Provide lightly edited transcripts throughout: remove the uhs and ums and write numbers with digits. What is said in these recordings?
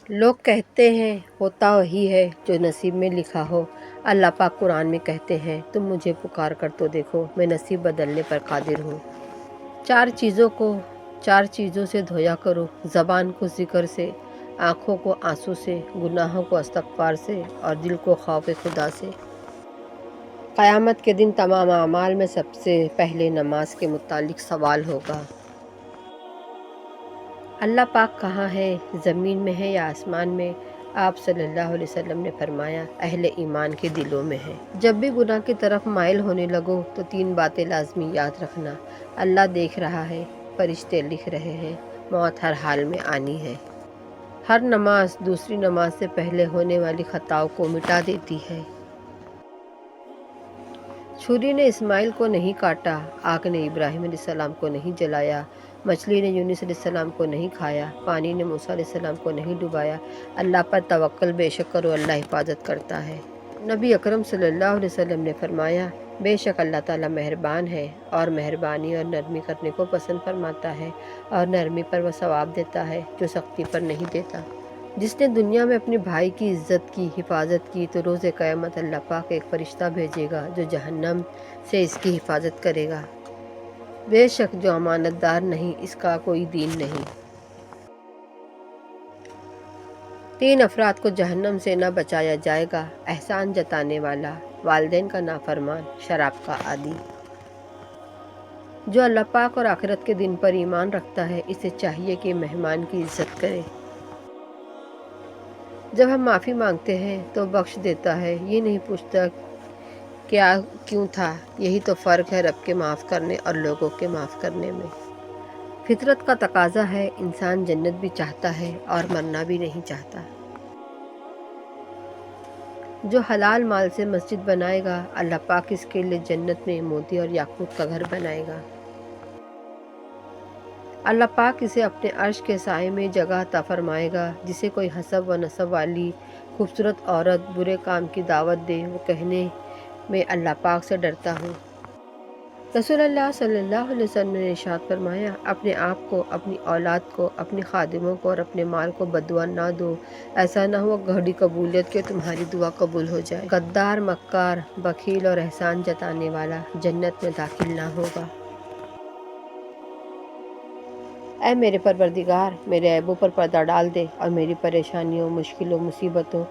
لوگ کہتے ہیں ہوتا وہی ہے جو نصیب میں لکھا ہو۔ اللہ پاک قرآن میں کہتے ہیں تم مجھے پکار کر تو دیکھو، میں نصیب بدلنے پر قادر ہوں۔ چار چیزوں سے دھویا کرو، زبان کو ذکر سے، آنکھوں کو آنسو سے، گناہوں کو استغفار سے اور دل کو خوف خدا سے۔ قیامت کے دن تمام اعمال میں سب سے پہلے نماز کے متعلق سوال ہوگا۔ اللہ پاک کہاں ہے، زمین میں ہے یا آسمان میں؟ آپ صلی اللہ علیہ وسلم نے فرمایا اہل ایمان کے دلوں میں ہے۔ جب بھی گناہ کی طرف مائل ہونے لگو تو 3 باتیں لازمی یاد رکھنا۔ اللہ دیکھ رہا ہے، فرشتے لکھ رہے ہیں، موت ہر حال میں آنی ہے۔ ہر نماز دوسری نماز سے پہلے ہونے والی خطاؤں کو مٹا دیتی ہے۔ چھری نے اسماعیل کو نہیں کاٹا، آگ نے ابراہیم علیہ السلام کو نہیں جلایا، مچھلی نے یونس علیہ السلام کو نہیں کھایا، پانی نے موسیٰ علیہ السلام کو نہیں ڈبایا۔ اللہ پر توکل بے شک کرو، اللہ حفاظت کرتا ہے۔ نبی اکرم صلی اللہ علیہ وسلم نے فرمایا بے شک اللہ تعالیٰ مہربان ہے اور مہربانی اور نرمی کرنے کو پسند فرماتا ہے، اور نرمی پر وہ ثواب دیتا ہے جو سختی پر نہیں دیتا۔ جس نے دنیا میں اپنے بھائی کی عزت کی، حفاظت کی، تو روز قیامت اللہ پاک ایک فرشتہ بھیجے گا جو جہنم سے اس کی حفاظت کرے گا۔ بے شک جو امانت دار نہیں اس کا کوئی دین نہیں۔ 3 افراد کو جہنم سے نہ بچایا جائے گا: احسان جتانے والا، والدین کا نافرمان، شراب کا عادی۔ جو اللہ پاک اور آخرت کے دن پر ایمان رکھتا ہے اسے چاہیے کہ مہمان کی عزت کرے۔ جب ہم معافی مانگتے ہیں تو بخش دیتا ہے، یہ نہیں پوچھتا کیوں تھا۔ یہی تو فرق ہے رب کے معاف کرنے اور لوگوں کے معاف کرنے میں۔ فطرت کا تقاضا ہے، انسان جنت بھی چاہتا ہے اور مرنا بھی نہیں چاہتا۔ جو حلال مال سے مسجد بنائے گا اللہ پاک اس کے لیے جنت میں موتی اور یاقوت کا گھر بنائے گا۔ اللہ پاک اسے اپنے عرش کے سائے میں جگہ عطا فرمائے گا۔ جسے کوئی حسب و نسب والی خوبصورت عورت برے کام کی دعوت دے وہ کہنے میں اللہ پاک سے ڈرتا ہوں۔ رسول اللہ صلی اللہ علیہ وسلم نے ارشاد فرمایا اپنے آپ کو، اپنی اولاد کو، اپنے خادموں کو اور اپنے مال کو بددعا نہ دو، ایسا نہ ہو گھڑی قبولیت کے تمہاری دعا قبول ہو جائے۔ غدار، مکار، بخیل اور احسان جتانے والا جنت میں داخل نہ ہوگا۔ اے میرے پروردگار، میرے عیبوں پر پردہ ڈال دے اور میری پریشانیوں، مشکلوں، مصیبتوں،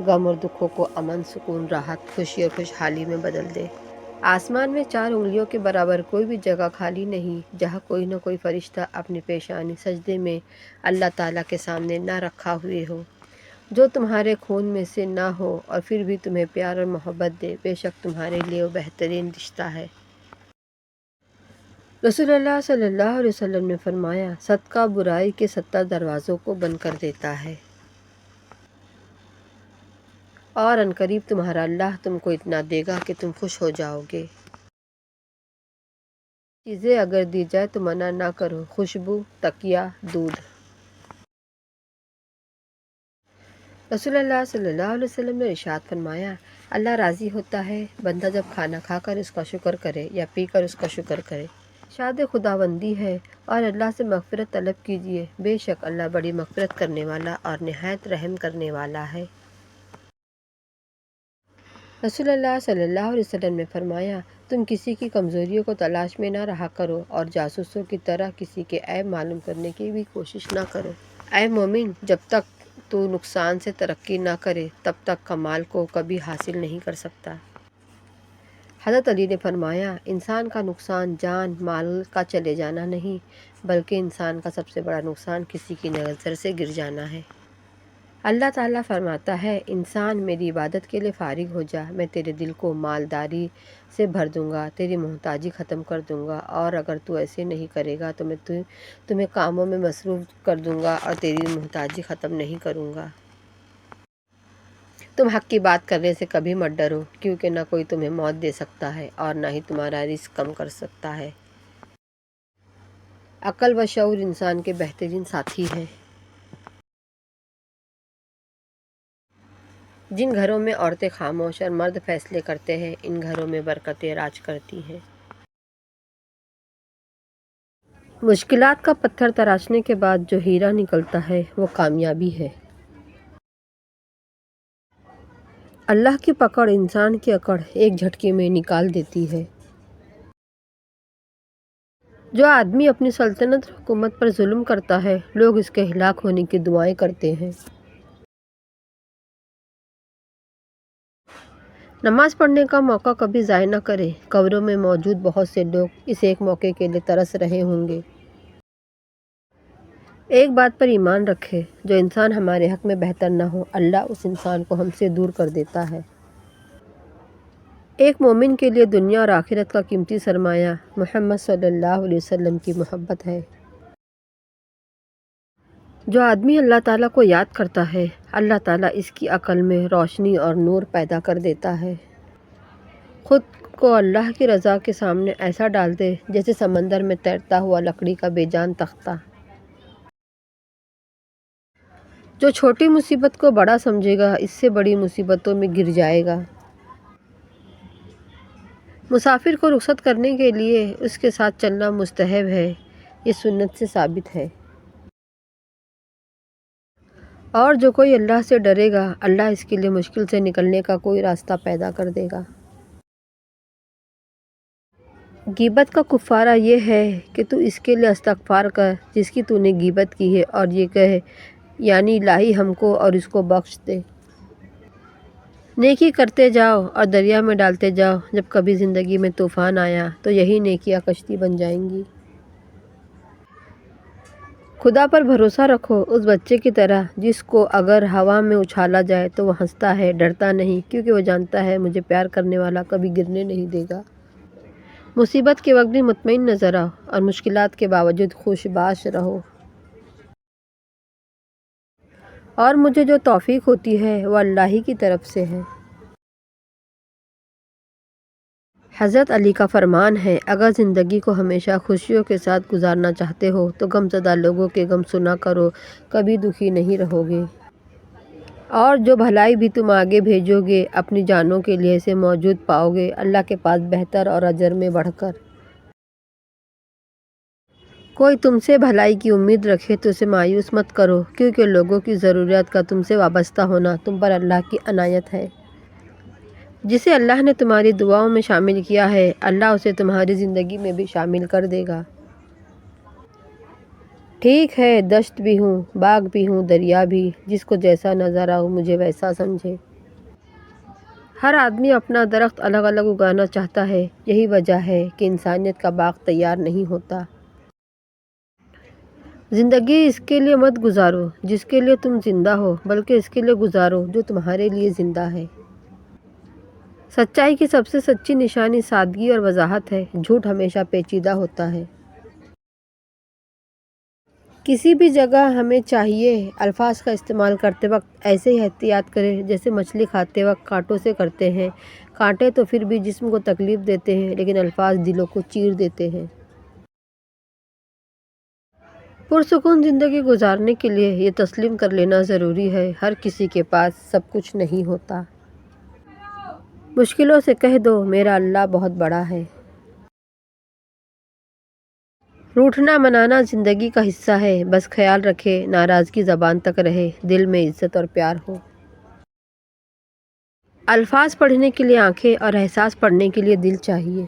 غم اور دکھوں کو امن، سکون، راحت، خوشی اور خوشحالی میں بدل دے۔ آسمان میں 4 انگلیوں کے برابر کوئی بھی جگہ خالی نہیں جہاں کوئی نہ کوئی فرشتہ اپنی پیشانی سجدے میں اللہ تعالیٰ کے سامنے نہ رکھا ہوئے ہو۔ جو تمہارے خون میں سے نہ ہو اور پھر بھی تمہیں پیار اور محبت دے، بے شک تمہارے لیے وہ بہترین رشتہ ہے۔ رسول اللہ صلی اللہ علیہ وسلم نے فرمایا صدقہ برائی کے 70 دروازوں کو بند کر دیتا ہے، اور عنقریب تمہارا اللہ تم کو اتنا دے گا کہ تم خوش ہو جاؤ گے۔ چیزیں اگر دی جائے تو منع نہ کرو: خوشبو، تکیہ، دودھ۔ رسول اللہ صلی اللہ علیہ وسلم نے ارشاد فرمایا اللہ راضی ہوتا ہے بندہ جب کھانا کھا کر اس کا شکر کرے یا پی کر اس کا شکر کرے۔ ارشاد خداوندی ہے اور اللہ سے مغفرت طلب کیجیے، بے شک اللہ بڑی مغفرت کرنے والا اور نہایت رحم کرنے والا ہے۔ رسول اللہ صلی اللہ علیہ وسلم نے فرمایا تم کسی کی کمزوریوں کو تلاش میں نہ رہا کرو اور جاسوسوں کی طرح کسی کے عیب معلوم کرنے کی بھی کوشش نہ کرو۔ اے مومن، جب تک تو نقصان سے ترقی نہ کرے تب تک کمال کو کبھی حاصل نہیں کر سکتا۔ حضرت علی نے فرمایا انسان کا نقصان جان مال کا چلے جانا نہیں بلکہ انسان کا سب سے بڑا نقصان کسی کی نظر سے گر جانا ہے۔ اللہ تعالیٰ فرماتا ہے انسان میری عبادت کے لیے فارغ ہو جا، میں تیرے دل کو مالداری سے بھر دوں گا، تیری محتاجی ختم کر دوں گا، اور اگر تو ایسے نہیں کرے گا تو میں تمہیں کاموں میں مصروف کر دوں گا اور تیری محتاجی ختم نہیں کروں گا۔ تم حق کی بات کرنے سے کبھی مت ڈرو، کیونکہ نہ کوئی تمہیں موت دے سکتا ہے اور نہ ہی تمہارا رزق کم کر سکتا ہے۔ عقل و شعور انسان کے بہترین ساتھی ہیں۔ جن گھروں میں عورتیں خاموش اور مرد فیصلے کرتے ہیں ان گھروں میں برکتیں راج کرتی ہیں۔ مشکلات کا پتھر تراشنے کے بعد جو ہیرا نکلتا ہے وہ کامیابی ہے۔ اللہ کی پکڑ انسان کی اکڑ ایک جھٹکے میں نکال دیتی ہے۔ جو آدمی اپنی سلطنت اور حکومت پر ظلم کرتا ہے، لوگ اس کے ہلاک ہونے کی دعائیں کرتے ہیں۔ نماز پڑھنے کا موقع کبھی ضائع نہ کریں۔ قبروں میں موجود بہت سے لوگ اس ایک موقع کے لیے ترس رہے ہوں گے۔ ایک بات پر ایمان رکھے، جو انسان ہمارے حق میں بہتر نہ ہو، اللہ اس انسان کو ہم سے دور کر دیتا ہے۔ ایک مومن کے لیے دنیا اور آخرت کا قیمتی سرمایہ محمد صلی اللہ علیہ وسلم کی محبت ہے۔ جو آدمی اللہ تعالیٰ کو یاد کرتا ہے، اللہ تعالیٰ اس کی عقل میں روشنی اور نور پیدا کر دیتا ہے۔ خود کو اللہ کی رضا کے سامنے ایسا ڈال دے جیسے سمندر میں تیرتا ہوا لکڑی کا بے جان تختہ۔ جو چھوٹی مصیبت کو بڑا سمجھے گا، اس سے بڑی مصیبتوں میں گر جائے گا۔ مسافر کو رخصت کرنے کے لیے اس کے ساتھ چلنا مستحب ہے، یہ سنت سے ثابت ہے۔ اور جو کوئی اللہ سے ڈرے گا، اللہ اس کے لیے مشکل سے نکلنے کا کوئی راستہ پیدا کر دے گا۔ غیبت کا کفارہ یہ ہے کہ تو اس کے لیے استغفار کر جس کی تو نے غیبت کی ہے، اور یہ کہے یعنی الہی ہم کو اور اس کو بخش دے۔ نیکی کرتے جاؤ اور دریا میں ڈالتے جاؤ، جب کبھی زندگی میں طوفان آیا تو یہی نیکیاں کشتی بن جائیں گی۔ خدا پر بھروسہ رکھو اس بچے کی طرح جس کو اگر ہوا میں اچھالا جائے تو وہ ہنستا ہے، ڈرتا نہیں، کیونکہ وہ جانتا ہے مجھے پیار کرنے والا کبھی گرنے نہیں دے گا۔ مصیبت کے وقت بھی مطمئن نظر آؤ اور مشکلات کے باوجود خوش باش رہو۔ اور مجھے جو توفیق ہوتی ہے وہ اللہ ہی کی طرف سے ہے۔ حضرت علی کا فرمان ہے، اگر زندگی کو ہمیشہ خوشیوں کے ساتھ گزارنا چاہتے ہو تو غم زدہ لوگوں کے غم سنا کرو، کبھی دکھی نہیں رہو گے۔ اور جو بھلائی بھی تم آگے بھیجو گے اپنی جانوں کے لیے اسے موجود پاؤ گے اللہ کے پاس بہتر اور اجر میں بڑھ کر۔ کوئی تم سے بھلائی کی امید رکھے تو اسے مایوس مت کرو، کیونکہ لوگوں کی ضروریات کا تم سے وابستہ ہونا تم پر اللہ کی عنایت ہے۔ جسے اللہ نے تمہاری دعاؤں میں شامل کیا ہے، اللہ اسے تمہاری زندگی میں بھی شامل کر دے گا۔ ٹھیک ہے، دشت بھی ہوں، باغ بھی ہوں، دریا بھی، جس کو جیسا نظر آؤ مجھے ویسا سمجھے۔ ہر آدمی اپنا درخت الگ الگ اگانا چاہتا ہے، یہی وجہ ہے کہ انسانیت کا باغ تیار نہیں ہوتا۔ زندگی اس کے لیے مت گزارو جس کے لیے تم زندہ ہو، بلکہ اس کے لیے گزارو جو تمہارے لیے زندہ ہے۔ سچائی کی سب سے سچی نشانی سادگی اور وضاحت ہے، جھوٹ ہمیشہ پیچیدہ ہوتا ہے۔ کسی بھی جگہ ہمیں چاہیے الفاظ کا استعمال کرتے وقت ایسے ہی احتیاط کریں جیسے مچھلی کھاتے وقت کانٹوں سے کرتے ہیں۔ کانٹے تو پھر بھی جسم کو تکلیف دیتے ہیں، لیکن الفاظ دلوں کو چیر دیتے ہیں۔ پرسکون زندگی گزارنے کے لیے یہ تسلیم کر لینا ضروری ہے، ہر کسی کے پاس سب کچھ نہیں ہوتا۔ مشکلوں سے کہہ دو میرا اللہ بہت بڑا ہے۔ روٹھنا منانا زندگی کا حصہ ہے، بس خیال رکھے ناراضگی زبان تک رہے، دل میں عزت اور پیار ہو۔ الفاظ پڑھنے کے لیے آنکھیں اور احساس پڑھنے کے لیے دل چاہیے۔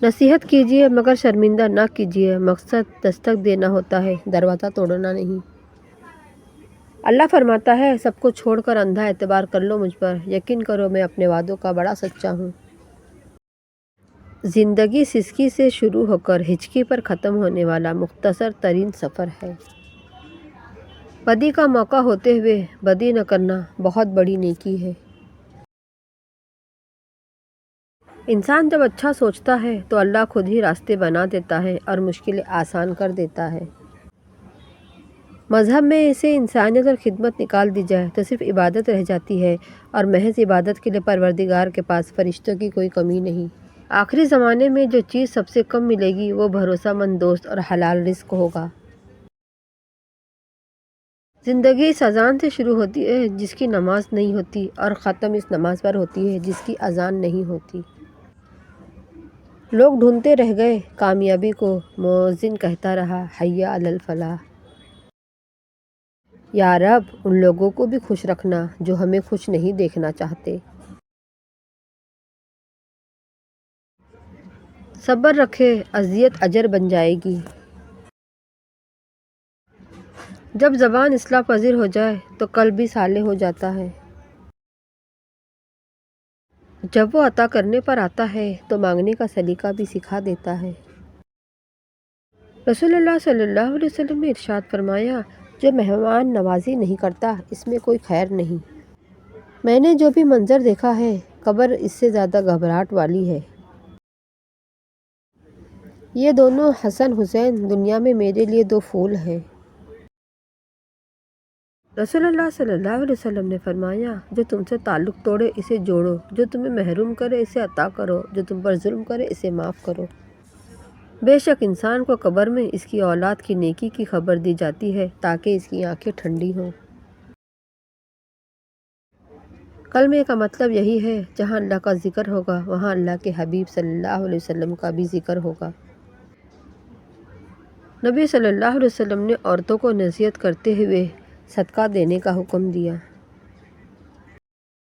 نصیحت کیجیے مگر شرمندہ نہ کیجیے، مقصد دستک دینا ہوتا ہے، دروازہ توڑنا نہیں۔ اللہ فرماتا ہے سب کو چھوڑ کر اندھا اعتبار کر لو مجھ پر، یقین کرو میں اپنے وعدوں کا بڑا سچا ہوں۔ زندگی سسکی سے شروع ہو کر ہچکی پر ختم ہونے والا مختصر ترین سفر ہے۔ بدی کا موقع ہوتے ہوئے بدی نہ کرنا بہت بڑی نیکی ہے۔ انسان جب اچھا سوچتا ہے تو اللہ خود ہی راستے بنا دیتا ہے اور مشکلیں آسان کر دیتا ہے۔ مذہب میں سے انسانیت اور خدمت نکال دی جائے تو صرف عبادت رہ جاتی ہے، اور محض عبادت کے لیے پروردگار کے پاس فرشتوں کی کوئی کمی نہیں۔ آخری زمانے میں جو چیز سب سے کم ملے گی وہ بھروسہ مند دوست اور حلال رزق ہوگا۔ زندگی اس اذان سے شروع ہوتی ہے جس کی نماز نہیں ہوتی، اور ختم اس نماز پر ہوتی ہے جس کی اذان نہیں ہوتی۔ لوگ ڈھونڈتے رہ گئے کامیابی کو، مؤذن کہتا رہا حی علی الفلاح۔ یا رب ان لوگوں کو بھی خوش رکھنا جو ہمیں خوش نہیں دیکھنا چاہتے۔ صبر رکھے، اذیت اجر بن جائے گی۔ جب زبان اصلاح پذیر ہو جائے تو قلب بھی صالح ہو جاتا ہے۔ جب وہ عطا کرنے پر آتا ہے تو مانگنے کا سلیقہ بھی سکھا دیتا ہے۔ رسول اللہ صلی اللہ علیہ وسلم نے ارشاد فرمایا، جو مہمان نوازی نہیں کرتا اس میں کوئی خیر نہیں۔ میں نے جو بھی منظر دیکھا ہے، قبر اس سے زیادہ گھبراہٹ والی ہے۔ یہ دونوں حسن حسین دنیا میں میرے لیے دو پھول ہیں۔ رسول اللہ صلی اللہ علیہ وسلم نے فرمایا، جو تم سے تعلق توڑے اسے جوڑو، جو تمہیں محروم کرے اسے عطا کرو، جو تم پر ظلم کرے اسے معاف کرو۔ بے شک انسان کو قبر میں اس کی اولاد کی نیکی کی خبر دی جاتی ہے تاکہ اس کی آنکھیں ٹھنڈی ہوں۔ کلمے کا مطلب یہی ہے، جہاں اللہ کا ذکر ہوگا وہاں اللہ کے حبیب صلی اللہ علیہ وسلم کا بھی ذکر ہوگا۔ نبی صلی اللہ علیہ وسلم نے عورتوں کو نصیحت کرتے ہوئے صدقہ دینے کا حکم دیا۔